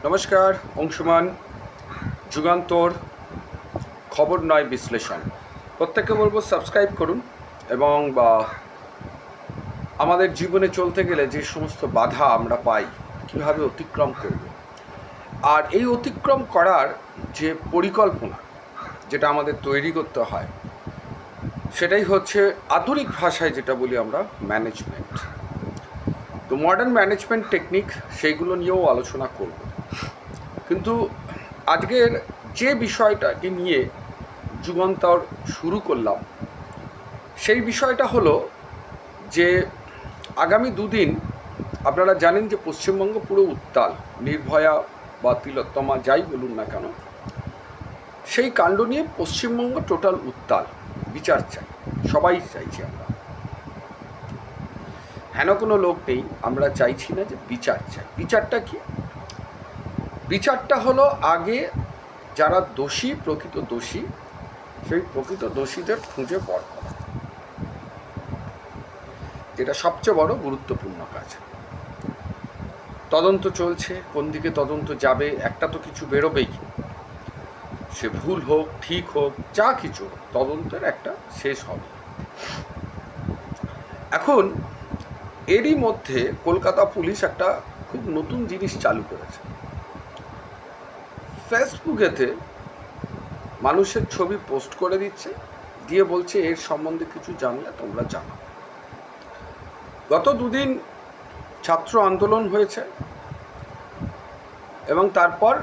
নমস্কার, অংশমান যুগান্তর খবর নয় বিশ্লেষণ। প্রত্যেককে বলবো সাবস্ক্রাইব করুন এবং আমাদের জীবনে চলতে গেলে যে সমস্ত বাধা আমরা পাই কীভাবে অতিক্রম করব, আর এই অতিক্রম করার যে পরিকল্পনা যেটা আমাদের তৈরি করতে হয় সেটাই হচ্ছে আধুনিক ভাষায় যেটা বলি আমরা ম্যানেজমেন্ট। তো মডার্ন ম্যানেজমেন্ট টেকনিক সেইগুলো নিয়েও আলোচনা করব, কিন্তু আজকের যে বিষয়টাকে নিয়ে যুগান্তর শুরু করলাম সেই বিষয়টা হলো যে আগামী দুদিন আপনারা জানেন যে পশ্চিমবঙ্গ পুরো উত্তাল, নির্ভয়া বা তিলোত্তমা যাই বলুন না কেন, সেই কাণ্ড নিয়ে পশ্চিমবঙ্গ টোটাল উত্তাল। বিচার চাই, সবাই চাইছি আমরা, হেন কোনো লোক নেই আমরা চাইছি না যে বিচার চাই। বিচারটা কি? বিচারটা হলো আগে যারা দোষী, প্রকৃত দোষী, সেই প্রকৃত দোষীদের খুঁজে বার করা, যেটা সবচেয়ে বড় গুরুত্বপূর্ণ কাজ। তদন্ত চলছে, কোন দিকে তদন্ত যাবে, একটা তো কিছু বেরোবেই, সে ভুল হোক ঠিক হোক যা কিছু, তদন্তের একটা শেষ হবে। এখন এরই মধ্যে কলকাতা পুলিশ একটা খুব নতুন জিনিস চালু করেছে। ফেসবুকেতে মানুষের ছবি পোস্ট করে দিচ্ছে, দিয়ে বলছে এর সম্বন্ধে কিছু জানলে তোমরা জানো। গত দুদিন ছাত্র আন্দোলন হয়েছে এবং তারপর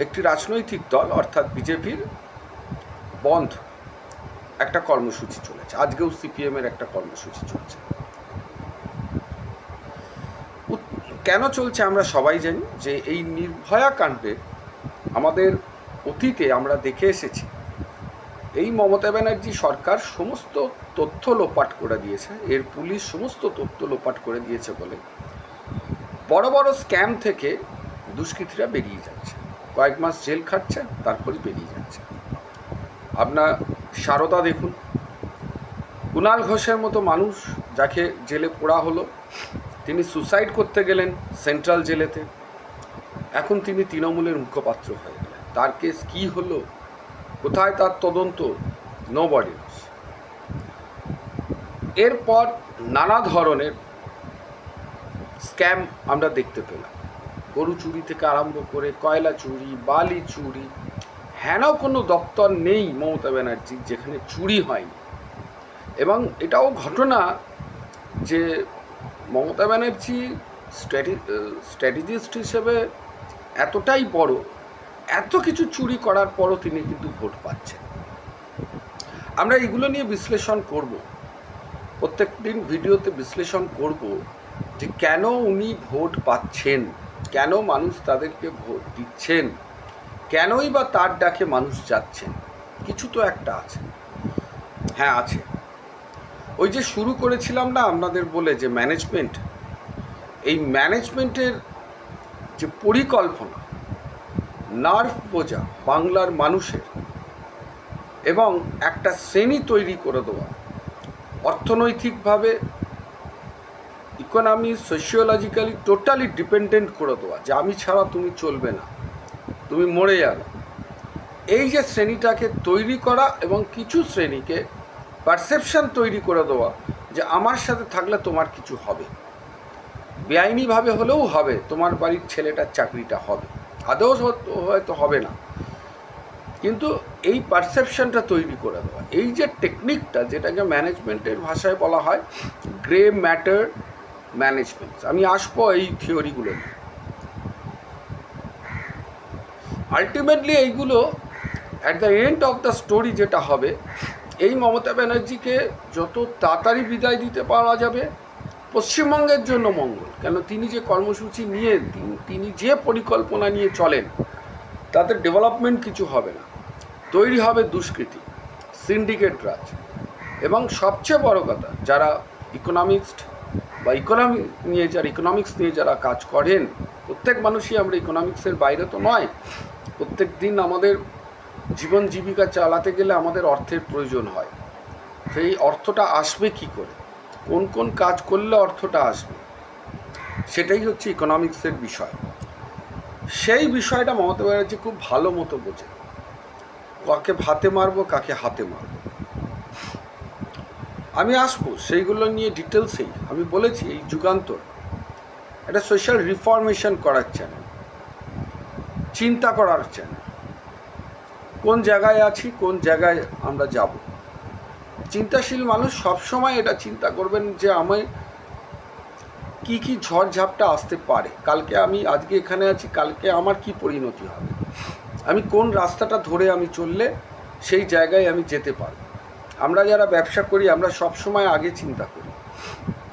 একটি রাজনৈতিক দল অর্থাৎ বিজেপির বন্ধ একটা কর্মসূচি চলেছে। আজকেও সিপিএমের একটা কর্মসূচি চলছে। কেন চলছে আমরা সবাই জানি যে এই নির্ভয়া কাণ্ডে আমাদের অতীতে আমরা দেখে এসেছি এই মমতা ব্যানার্জি সরকার সমস্ত তথ্য লোপাট করে দিয়েছে, এর পুলিশ সমস্ত তথ্য লোপাট করে দিয়েছে বলে বড় বড় স্ক্যাম থেকে দুষ্কৃতীরা বেরিয়ে যাচ্ছে, কয়েক মাস জেল খাটছে, তারপরে বেরিয়ে যাচ্ছে। আপনার সারদা দেখুন, কুণাল ঘোষের মতো মানুষ যাকে জেলে পোড়া হলো, তিনি সুসাইড করতে গেলেন সেন্ট্রাল জেলেতে, এখন তিনি তৃণমূলের মুখপাত্র হয়ে গেলেন। তার কেস কী হলো, কোথায় তার তদন্ত, নোবডি নোস। এরপর নানা ধরনের স্ক্যাম আমরা দেখতে পেলাম, গরু চুরি থেকে আরম্ভ করে কয়লা চুরি, বালি চুরি, হেন কোনো দপ্তর নেই মমতা ব্যানার্জির যেখানে চুরি হয়নি। এবং এটাও ঘটনা যে মমতা ব্যানার্জি স্ট্র্যাটেজিস্ট হিসেবে এতটাই বড়, এত কিছু চুরি করার পরও তিনি কিন্তু ভোট পাচ্ছেন। আমরা এগুলো নিয়ে বিশ্লেষণ করব, প্রত্যেক দিন ভিডিওতে বিশ্লেষণ করব যে কেন উনি ভোট পাচ্ছেন, কেন মানুষ তাদেরকে ভোট দিচ্ছেন, কেনই বা তার ডাকে মানুষ যাচ্ছেন। কিছু তো একটা আছে, হ্যাঁ আছে। ওই যে শুরু করেছিলাম না আপনাদের বলে যে ম্যানেজমেন্ট, এই ম্যানেজমেন্টের যে পরিকল্পনা, নার্ভ বোঝা বাংলার মানুষের এবং একটা শ্রেণী তৈরি করে দেওয়া, অর্থনৈতিকভাবে ইকোনমি সোশিওলজিক্যালি টোটালি ডিপেন্ডেন্ট করে দেওয়া, যে আমি ছাড়া তুমি চলবে না, তুমি মরে যাবে। এই যে শ্রেণীটাকে তৈরি করা এবং কিছু শ্রেণীকে পারসেপশন তৈরি করে দেওয়া যে আমার সাথে থাকলে তোমার কিছু হবে, বেআইনিভাবে হলেও হবে, তোমার বাড়ির ছেলেটার চাকরিটা হবে, আদৌ হয়তো হবে না, কিন্তু এই পারসেপশনটা তৈরি করে দেওয়া, এই যে টেকনিকটা, যেটাকে ম্যানেজমেন্টের ভাষায় বলা হয় গ্রে ম্যাটার ম্যানেজমেন্ট। আমি আসবো এই থিওরিগুলো নিয়ে। আলটিমেটলি এইগুলো at the end of the story যেটা হবে, এই মমতা ব্যানার্জিকে যত তাড়াতাড়ি বিদায় দিতে পারা যাবে পশ্চিমবঙ্গের জন্য মঙ্গল। কেন, তিনি যে কর্মসূচি নিয়ে, তিনি যে পরিকল্পনা নিয়ে চলেন, তাতে ডেভেলপমেন্ট কিছু হবে না, তৈরি হবে দুষ্কৃতি, সিন্ডিকেট রাজ। এবং সবচেয়ে বড় কথা, যারা ইকোনমিক্সড বা ইকোনমিক্স নিয়ে যারা কাজ করেন, প্রত্যেক মানুষই, আমরা ইকোনমিক্সের বাইরে তো নয়, প্রত্যেক দিন আমাদের জীবন জীবিকা চালাতে গেলে আমাদের অর্থের প্রয়োজন হয়। সেই অর্থটা আসবে কি করে, কোন কোন কাজ করলে অর্থটা আসবে, সেটাই হচ্ছে ইকোনমিক্সের বিষয়। সেই বিষয়টা মমতা ব্যানার্জি খুব ভালো মতো বোঝে, কাকে ভাতে মারবো কাকে হাতে মারবো। আমি আসবো সেইগুলো নিয়ে ডিটেলসেই। আমি বলেছি এই যুগান্তর একটা সোশ্যাল রিফর্মেশন করার চ্যানেল, চিন্তা করার চ্যানেল, কোন জায়গায় আছি কোন জায়গায় আমরা যাব। চিন্তাশীল মানুষ সবসময় এটা চিন্তা করবেন যে আমি কি কি ঝড়ঝাপটা আসতে পারে, কালকে আমি আজকে এখানে আছি, কালকে আমার কি পরিণতি হবে, আমি কোন রাস্তাটা ধরে আমি চললে সেই জায়গায় আমি যেতে পারব। আমরা যারা ব্যবসা করি আমরা সবসময় আগে চিন্তা করি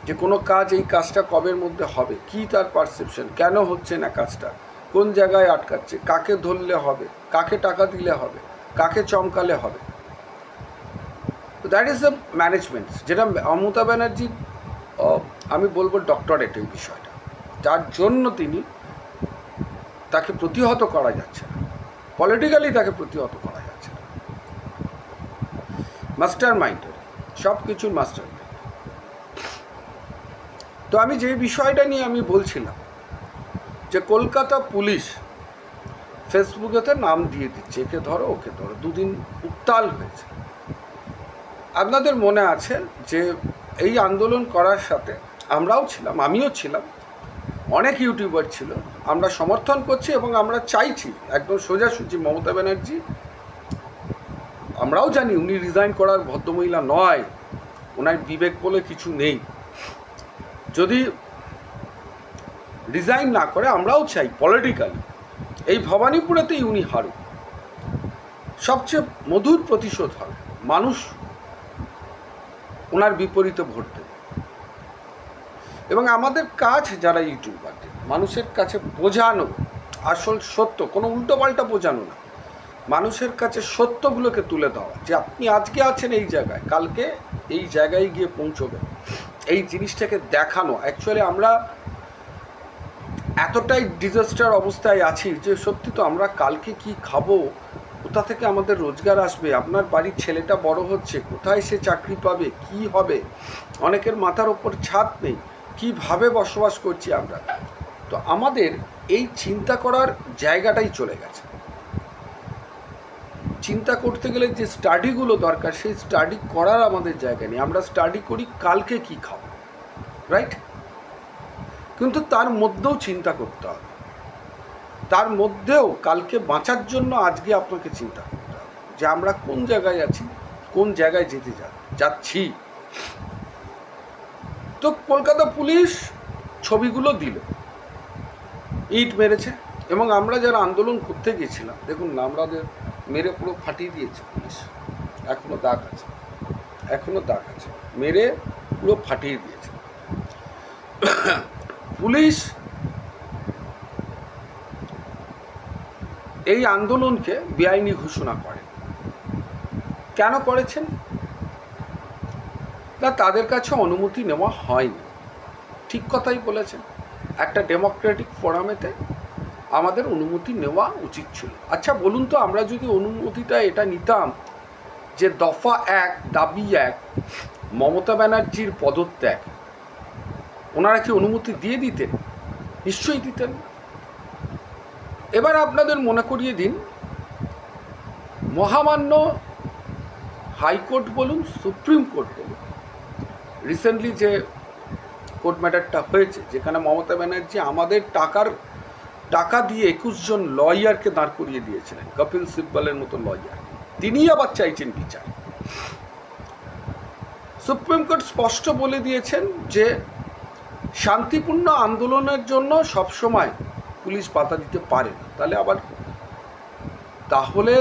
যে কোনো কাজ, এই কাজটা কবের মধ্যে হবে, কি তার পারসেপশন, কেন হচ্ছে না কাজটা, কোন জায়গায় আটকাচ্ছে, কাকে ধরলে হবে, কাকে টাকা দিলে হবে, কাকে চমকালে হবে। তো দ্যাট ইজ দ্য ম্যানেজমেন্ট, যেটা মমতা ব্যানার্জি আমি বলবো ডক্টরেট এই বিষয়টা, যার জন্য তাকে প্রতিহত করা যাচ্ছে না, পলিটিক্যালি তাকে প্রতিহত করা যাচ্ছে না। মাস্টার মাইন্ডের, সব কিছুর মাস্টার মাইন্ড। তো আমি যে বিষয়টা নিয়ে আমি বলছিলাম যে কলকাতা পুলিশ ফেসবুকেতে নাম দিয়ে দিচ্ছে, একে ধরো ওকে ধরো, দুদিন উত্তাল হয়েছে। আপনাদের মনে আছে যে এই আন্দোলন করার সাথে আমরাও ছিলাম, আমিও ছিলাম, অনেক ইউটিউবার ছিল। আমরা সমর্থন করছি এবং আমরা চাইছি একদম সোজাসুজি মমতা ব্যানার্জি, আমরাও জানি উনি রিজাইন করার ভদ্রমহিলা নয়, ওনার বিবেক বলে কিছু নেই। যদি রিজাইন না করে আমরাও চাই পলিটিক্যালি এই ভবানীপুরেতেই উনি হারুন, সবচেয়ে মধুর প্রতিশোধ হবে, মানুষ ওনার বিপরীতে ভোট দেবে। এবং আমাদের কাজ যারা ইউটিউবারদের, মানুষের কাছে বোঝানো আসল সত্য, কোনো উল্টোপাল্টা বোঝানো না, মানুষের কাছে সত্যগুলোকে তুলে দেওয়া যে আপনি আজকে আছেন এই জায়গায়, কালকে এই জায়গায় গিয়ে পৌঁছবেন, এই জিনিসটাকে দেখানো। অ্যাকচুয়ালি আমরা এতটাই ডিজাস্টার অবস্থায় আছি যে সত্যি তো আমরা কালকে কি খাবো, কোথা থেকে আমাদের রোজগার আসবে, আপনার বাড়ির ছেলেটা বড় হচ্ছে, কোথায় সে চাকরি পাবে, কি হবে, অনেকের মাথার ওপর ছাদ নেই, কিভাবে বসবাস করছি আমরা। তো আমাদের এই চিন্তা করার জায়গাটাই চলে গেছে। চিন্তা করতে গেলে যে স্টাডিগুলো দরকার সেই স্টাডি করার আমাদের জায়গা নেই। আমরা স্টাডি করি কালকে কি খাবো, রাইট? কিন্তু তার মধ্যেও চিন্তা করতে হবে, তার মধ্যেও কালকে বাঁচার জন্য আজকে আপনাকে চিন্তা করতে হবে যে আমরা কোন জায়গায় আছি, কোন জায়গায় যেতে যাচ্ছি। তো কলকাতা পুলিশ ছবিগুলো দিল, ইট মেরেছে, এবং আমরা যারা আন্দোলন করতে গেছিলাম দেখুন না, আমাদের মেরে পুরো ফাটিয়ে দিয়েছে পুলিশ, এখনো দাগ আছে, এখনো দাগ আছে, মেরে পুরো ফাটিয়ে দিয়েছে পুলিশ। এই আন্দোলনকে বেআইনি ঘোষণা করে, কেন করেছেন না, তাদের কাছে অনুমতি নেওয়া হয়নি। ঠিক কথাই বলেছেন, একটা ডেমোক্রেটিক ফোরামেতে আমাদের অনুমতি নেওয়া উচিত ছিল। আচ্ছা বলুন তো, আমরা যদি অনুমতিটা এটা নিতাম যে দফা 1 দাবি 1 মমতা ব্যানার্জির পদত্যাগ, ওনারা কি অনুমতি দিয়ে দিতেন? নিশ্চয়ই দিতেন। এবার আপনাদের মনে করিয়ে দিন, মহামান্য হাইকোর্ট বলুন, সুপ্রিম কোর্ট বলুন, রিসেন্টলি যে কোর্ট ম্যাটারটা হয়েছে যেখানে মমতা ব্যানার্জি আমাদের টাকা দিয়ে 21 জন লয়ারকে দাঁড় করিয়ে দিয়েছিলেন, কপিল সিব্বলের মতো লয়ার, তিনি আবার চাইছেন বিচার। সুপ্রিম কোর্ট স্পষ্ট বলে দিয়েছেন যে শান্তিপূর্ণ আন্দোলনের জন্য সবসময় পুলিশ বাধা দিতে পারে না। তাহলে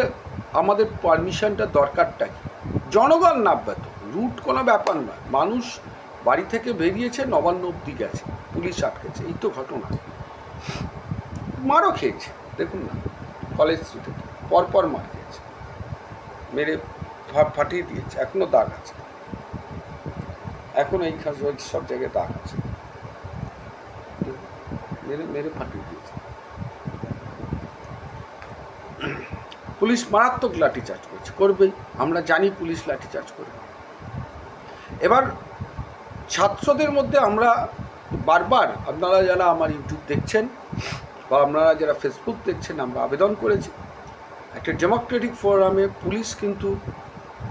আমাদের পারমিশনটা দরকারটা কি? জনগণ নাব্যত, রুট কোনো ব্যাপার নয়, মানুষ বাড়ি থেকে বেরিয়েছে, নবান্ন অব্দি গেছে, পুলিশ আটকেছে, এই তো ঘটনা। মারও খেয়েছে, দেখুন না, কলেজ স্ট্রিটে পরপর মার খেয়েছে, মেরে ফাটিয়ে দিয়েছে, এখনো দাগ আছে, এখনো এই সব জায়গায় দাগ আছে, মেরে ফাটিয়ে দিয়েছে। পুলিশ মারাত্মক লাঠিচার্জ করবেই, আমরা জানি পুলিশ লাঠিচার্জ করবে। এবার ছাত্রদের মধ্যে আমরা বারবার, আপনারা যারা আমার ইউটিউব দেখছেন বা আপনারা যারা ফেসবুক দেখছেন, আমরা আবেদন করেছি একটা ডেমোক্রেটিক ফোরামে, পুলিশ কিন্তু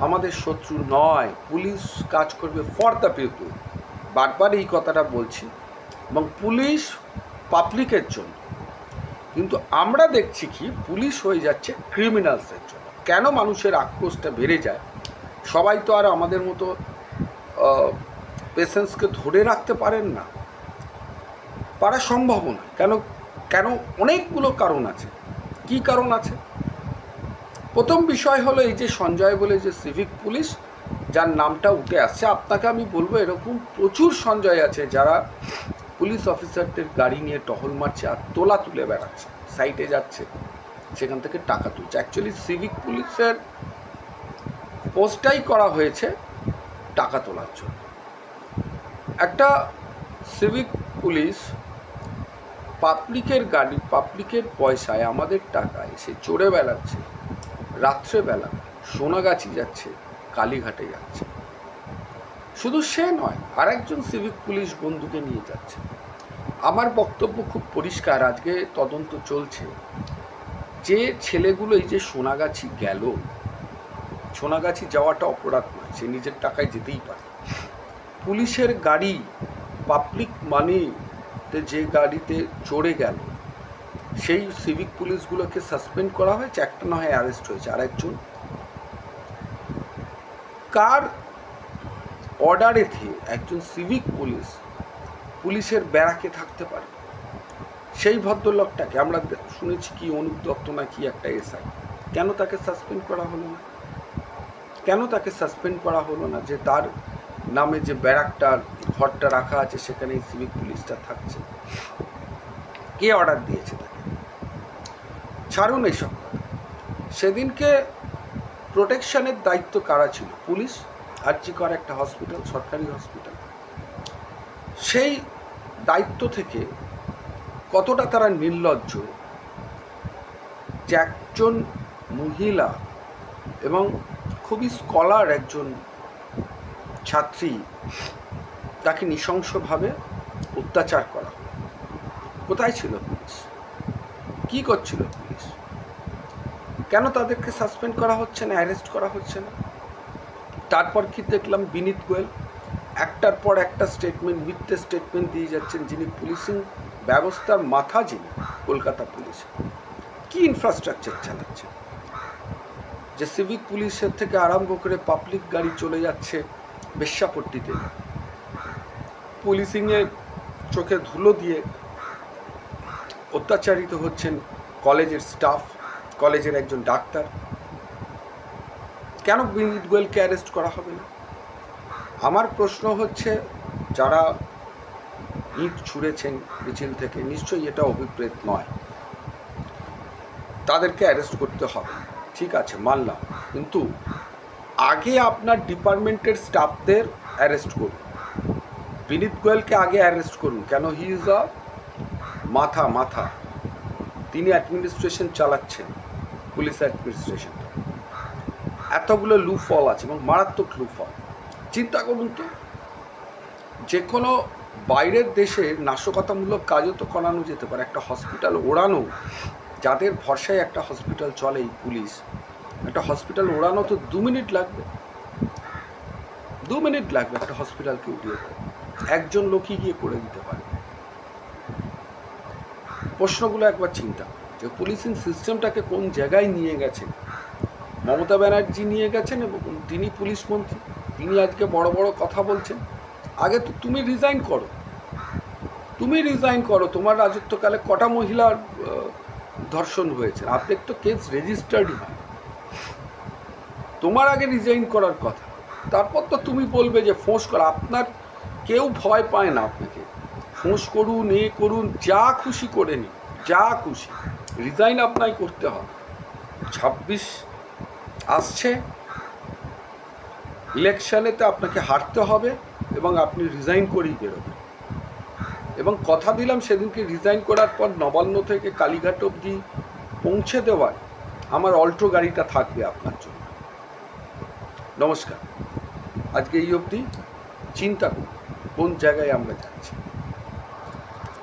আমাদের শত্রু নয়, পুলিশ কাজ করবে ফর দ্য পিপল, বারবার এই কথাটা বলছি, এবং পুলিশ পাবলিকের জন্য। কিন্তু আমরা দেখছি কি পুলিশ হয়ে যাচ্ছে ক্রিমিনালসের জন্য। কেন মানুষের আক্রোশটা বেড়ে যায়? সবাই তো আর আমাদের মতো পেশেন্টসকে ধরে রাখতে পারেন না, পারা সম্ভব না। কেন কেন অনেকগুলো কারণ আছে। কি কারণ আছে? প্রথম বিষয় হলো এই যে সঞ্জয় বলে যে সিভিক পুলিশ, যার নামটা উঠে আসছে, আপনাকে আমি বলবো এরকম প্রচুর সঞ্জয় আছে যারা পুলিশ অফিসারদের গাড়ি নিয়ে টহল মারছে আর তোলা তুলে বেড়াচ্ছে, সাইটে যাচ্ছে, সেখান থেকে টাকা তুলছে। অ্যাকচুয়ালি সিভিক পুলিশের পোস্টটাই করা হয়েছে টাকা তোলার জন্য। একটা সিভিক পুলিশ পাবলিকের গাড়ি, পাবলিকের পয়সায়, আমাদের টাকায় সে চড়ে বেড়াচ্ছে, রাত্রেবেলা সোনাগাছি যাচ্ছে, কালীঘাটে যাচ্ছে। শুধু সে নয়, আর একজন সিভিক পুলিশ বন্ধুকে নিয়ে যাচ্ছে। আমার বক্তব্য খুব পরিষ্কার, আজকে তদন্ত চলছে। যে ছেলেগুলো এই যে সোনাগাছি গেল, সোনাগাছি যাওয়াটা অপরাধ নয়, সে নিজের টাকায় যেতেই পারে। পুলিশের গাড়ি, পাবলিক মানিতে যে গাড়িতে চড়ে গেল, সেই সিভিক পুলিশগুলোকে সাসপেন্ড করা হয়েছে, একটা না হয় অ্যারেস্ট হয়েছে। আর একজন কার অর্ডারেতে একজন সিভিক পুলিশ পুলিশের ব্যারাকে থাকতে পারে? সেই ভদ্রলোকটাকে আমরা শুনেছি কি অনুপ দত্ত না কি একটা এসআই, কেন তাকে সাসপেন্ড করা হলো না? কেন তাকে সাসপেন্ড করা হলো না যে তার নামে যে ব্যারাকটার ঘরটা রাখা আছে সেখানে এই সিভিক পুলিশটা থাকছে? কে অর্ডার দিয়েছে তাকে? ছাড়ুন এইসব কথা। সেদিনকে প্রোটেকশনের দায়িত্ব কারা ছিল? পুলিশ। আরজিকর একটা হসপিটাল, সরকারি হসপিটাল, সেই দায়িত্ব থেকে কতটা তারা নির্লজ্জ যে একজন মহিলা এবং খুবই স্কলার একজন ছাত্রী, তাকে নৃশংসভাবে অত্যাচার করা হলো। কোথায় ছিল পুলিশ? কি করছিল পুলিশ? কেন তাদেরকে সাসপেন্ড করা হচ্ছে না, অ্যারেস্ট করা হচ্ছে না? তারপর কি দেখলাম, বিনীত গোয়েল একটার পর একটা স্টেটমেন্ট, মিথ্যে স্টেটমেন্ট দিয়ে যাচ্ছেন, যিনি পুলিশিং ব্যবস্থার মাথা, যিনি কলকাতা পুলিশ, কি ইনফ্রাস্ট্রাকচার চালাচ্ছে, যে সিভিক পুলিশের থেকে আরম্ভ করে পাবলিক গাড়ি চলে যাচ্ছে বেশ্যাপট্টিতে, পুলিশিংয়ের চোখে ধুলো দিয়ে অত্যাচারিত হচ্ছেন কলেজের স্টাফ, কলেজের একজন ডাক্তার। কেন বিনীত গোয়েলকে অ্যারেস্ট করা হবে না? আমার প্রশ্ন হচ্ছে, যারা ইট ছুঁড়েছেন মিছিল থেকে, নিশ্চয়ই এটা অভিপ্রেত নয়, তাদেরকে অ্যারেস্ট করতে হবে, ঠিক আছে, মানলাম। কিন্তু আগে আপনার ডিপার্টমেন্টের স্টাফদের অ্যারেস্ট করুন। বিনীত গোয়েলকে আগে অ্যারেস্ট করুন। কেন? হি ইজ আ মাথা, তিনি অ্যাডমিনিস্ট্রেশন চালাচ্ছেন, পুলিশ অ্যাডমিনিস্ট্রেশনটা। এতগুলো লুফল আছে এবং মারাত্মক লুফল। চিন্তা করুন তো, যে কোনো বাইরের দেশে নাশকতামূলক কাজও তো করানো যেতে পারে। একটা হসপিটাল ওড়ানো, যাদের ভরসায় একটা হসপিটাল চলে, এই পুলিশ, একটা হসপিটাল ওড়ানো তো 2 মিনিট লাগবে, 2 মিনিট লাগবে একটা হসপিটালকে উঠিয়ে দেয়। একজন লোকই গিয়ে করে দিতে পারে। প্রশ্নগুলো একবার চিন্তা, যে পুলিশিং সিস্টেমটাকে কোন জায়গায় নিয়ে গেছেন মমতা ব্যানার্জি, নিয়ে গেছেন, এবং তিনি পুলিশ মন্ত্রী, তিনি আজকে বড় বড় কথা বলছেন। আগে তো তুমি রিজাইন করো, তোমার রাজত্বকালে কটা মহিলার ধর্ষণ হয়েছে? আপনার তো কেস রেজিস্টার্ডই হয়, তোমার আগে রিজাইন করার কথা। তারপর তো তুমি বলবে যে ফোঁস করা। আপনার কেউ ভয় পায় না আপনাকে, ফোঁস করুন, এ করুন, যা খুশি করে নিন, যা খুশি, রিজাইন আপনাকে করতে হবে। 26 আসছে, ইলেকশনেতে আপনাকে হারতে হবে এবং আপনি রিজাইন করেই বেরোবেন। এবং কথা দিলাম, সেদিনকে রিজাইন করার পর নবান্ন থেকে কালীঘাট অবধি পৌঁছে দেওয়ার আমার অল্টো গাড়িটা থাকবে আপনার জন্য। নমস্কার, আজকে এই অবধি। চিন্তা করুন কোন জায়গায় আমরা যাচ্ছি।